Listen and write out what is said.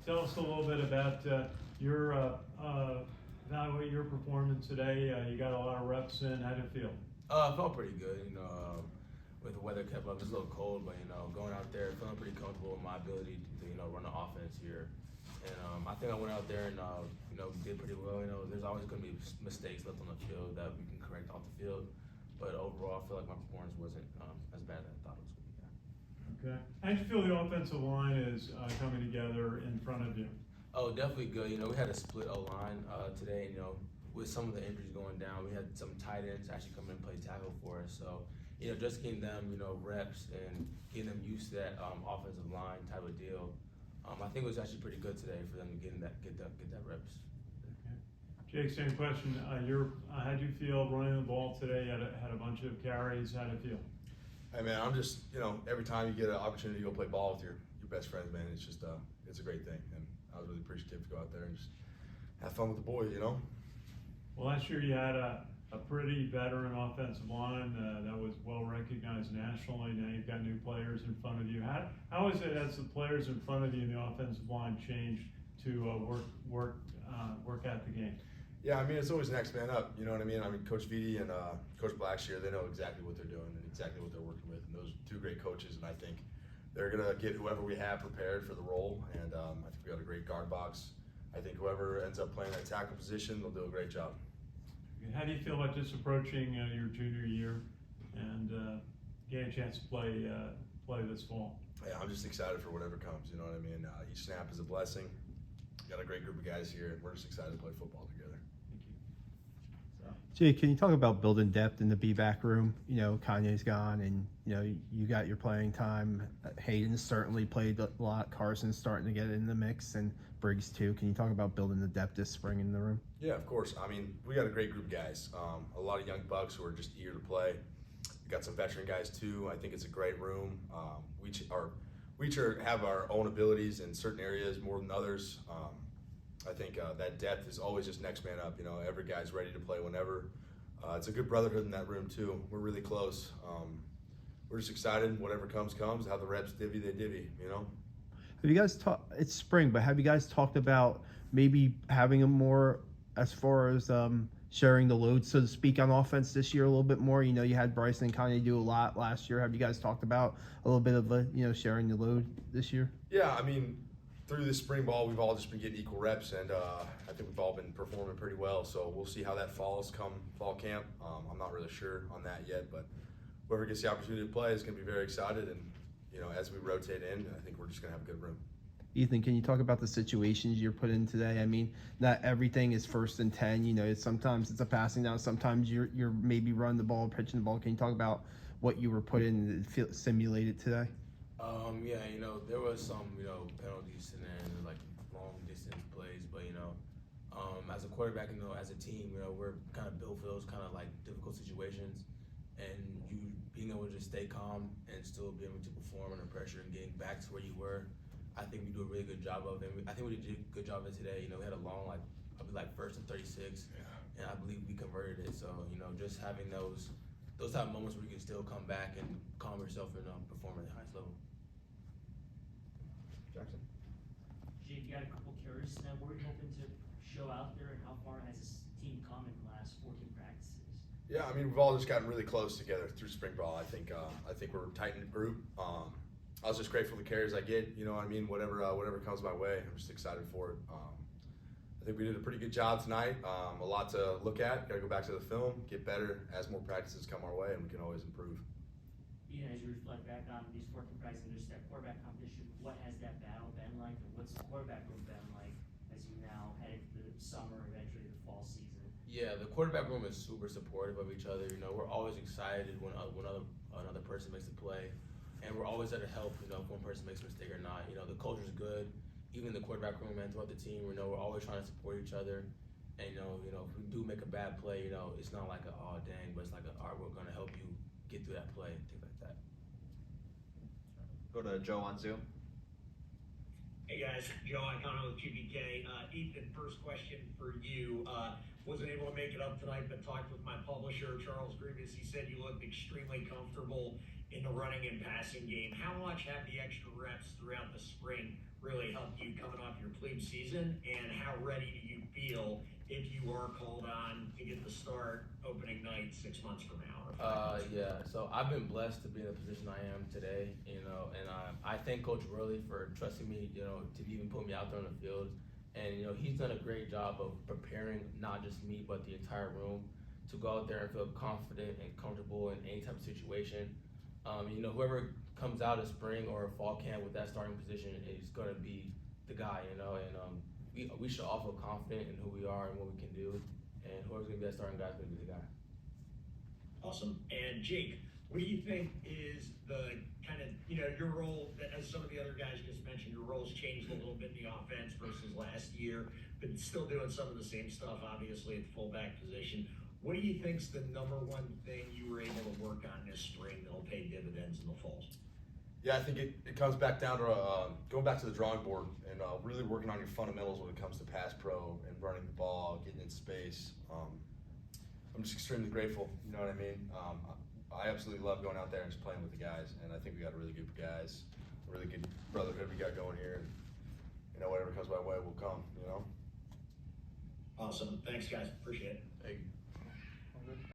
tell us a little bit about your evaluate your performance today. You got a lot of reps in. How did it feel? I felt pretty good, with the weather kept up. It's a little cold, but, going out there, feeling pretty comfortable with my ability to, run the offense here. And I think I went out there and, did pretty well. There's always going to be mistakes left on the field that we can correct off the field. But overall, I feel like my performance wasn't as bad as I thought it was going to be. Okay. How do you feel the offensive line is coming together in front of you? Oh, definitely good. We had a split O-line today. With some of the injuries going down, we had some tight ends actually come in and play tackle for us. So, just getting them, reps and getting them used to that offensive line type of deal. I think it was actually pretty good today for them to get that reps. Okay. Jake, same question. How do you feel running the ball today? Had a bunch of carries. How did it feel? Hey man, I'm just every time you get an opportunity to go play ball with your best friends, man, it's just it's a great thing, and I was really appreciative to go out there and just have fun with the boys, Well, last year you had a pretty veteran offensive line that was well recognized nationally. Now you've got new players in front of you. How is it as the players in front of you in the offensive line changed to work at the game? Yeah, it's always next man up. You know what I mean? Coach Vitti and Coach Blackshear, they know exactly what they're doing and exactly what they're working with. And those are two great coaches, and I think they're gonna get whoever we have prepared for the role. And I think we got a great guard box. I think whoever ends up playing that tackle position, they'll do a great job. How do you feel about just approaching your junior year and getting a chance to play this fall? Yeah, I'm just excited for whatever comes. You know what I mean? Each snap is a blessing. Got a great group of guys here, and we're just excited to play football together. Jay, can you talk about building depth in the B-back room? Kanye's gone, and you got your playing time. Hayden's certainly played a lot. Carson's starting to get in the mix, and Briggs too. Can you talk about building the depth this spring in the room? Yeah, of course. We got a great group of guys. A lot of young bucks who are just eager to play. We got some veteran guys too. I think it's a great room. We each have our own abilities in certain areas more than others. I think that depth is always just next man up. Every guy's ready to play whenever. It's a good brotherhood in that room too. We're really close. We're just excited. Whatever comes. How the reps divvy, they divvy. Have you guys talked? It's spring, but have you guys talked about maybe having a more, as far as sharing the load, so to speak, on offense this year a little bit more? You had Bryson and Kanye do a lot last year. Have you guys talked about a little bit of sharing the load this year? Yeah, through this spring ball, we've all just been getting equal reps, and I think we've all been performing pretty well. So we'll see how that falls come fall camp. I'm not really sure on that yet, but whoever gets the opportunity to play is going to be very excited. And as we rotate in, I think we're just going to have a good room. Ethan, can you talk about the situations you're put in today? Not everything is 1st and 10. Sometimes it's a passing down. Sometimes you're maybe running the ball, pitching the ball. Can you talk about what you were put in to simulate it today? Yeah, there was some, penalties and then like long distance plays, but as a quarterback, as a team, we're kind of built for those kind of like difficult situations, and you being able to just stay calm and still be able to perform under pressure and getting back to where you were. I think we do a really good job of it. I think we did a good job of it today. We had a long, I'll be 1st and 36, and I believe we converted it. So, just having those type of moments where you can still come back and calm yourself and perform at the highest level. Jackson. Jake, you got a couple carries. What are you hoping to show out there, and how far has this team come in the last 14 practices? Yeah, we've all just gotten really close together through spring ball. I think we're a tight-knit group. I was just grateful for the carries I get. Whatever comes my way, I'm just excited for it. I think we did a pretty good job tonight. A lot to look at. Got to go back to the film, get better as more practices come our way, and we can always improve. As you reflect back on these 14 practices and just that quarterback competition, what has that battle been like, and what's the quarterback room been like as you now head into the summer, eventually the fall season? Yeah, the quarterback room is super supportive of each other. We're always excited when another person makes a play, and we're always there to help. If one person makes a mistake or not. The culture's good. Even the quarterback room and throughout the team, we're always trying to support each other. And if we do make a bad play, it's not like oh dang, but it's like all right, we're gonna help you get through that play and things like that. Go to Joe on Zoom. Hey guys, Joe Icano with QBK. Ethan, first question for you. Wasn't able to make it up tonight, but talked with my publisher, Charles Grievous. He said you looked extremely comfortable in the running and passing game. How much have the extra reps throughout the spring really helped you coming off your plebe season? And how ready do you feel if you are called on to get the start opening night 6 months from now? Yeah, so I've been blessed to be in the position I am today, you know, and I thank Coach Worley for trusting me, you know, to even put me out there on the field. And, you know, he's done a great job of preparing not just me, but the entire room to go out there and feel confident and comfortable in any type of situation. You know, whoever comes out of spring or fall camp with that starting position is going to be the guy, you know, and we should all feel confident in who we are and what we can do. And whoever's going to be that starting guy is going to be the guy. Awesome. And Jake, what do you think is the kind of, you know, your role, as some of the other guys just mentioned, your role's changed a little bit in the offense versus last year, but still doing some of the same stuff, obviously, at the fullback position. What do you think's the number one thing you were able to work on this spring that'll pay dividends in the fall? Yeah, I think it comes back down to going back to the drawing board and really working on your fundamentals when it comes to pass pro and running the ball, getting in space. I'm just extremely grateful, you know what I mean? I absolutely love going out there and just playing with the guys, and I think we got a really good guys, a really good brotherhood we got going here, and you know, whatever comes my way will come, you know? Awesome. Thanks, guys. Appreciate it. Thank you.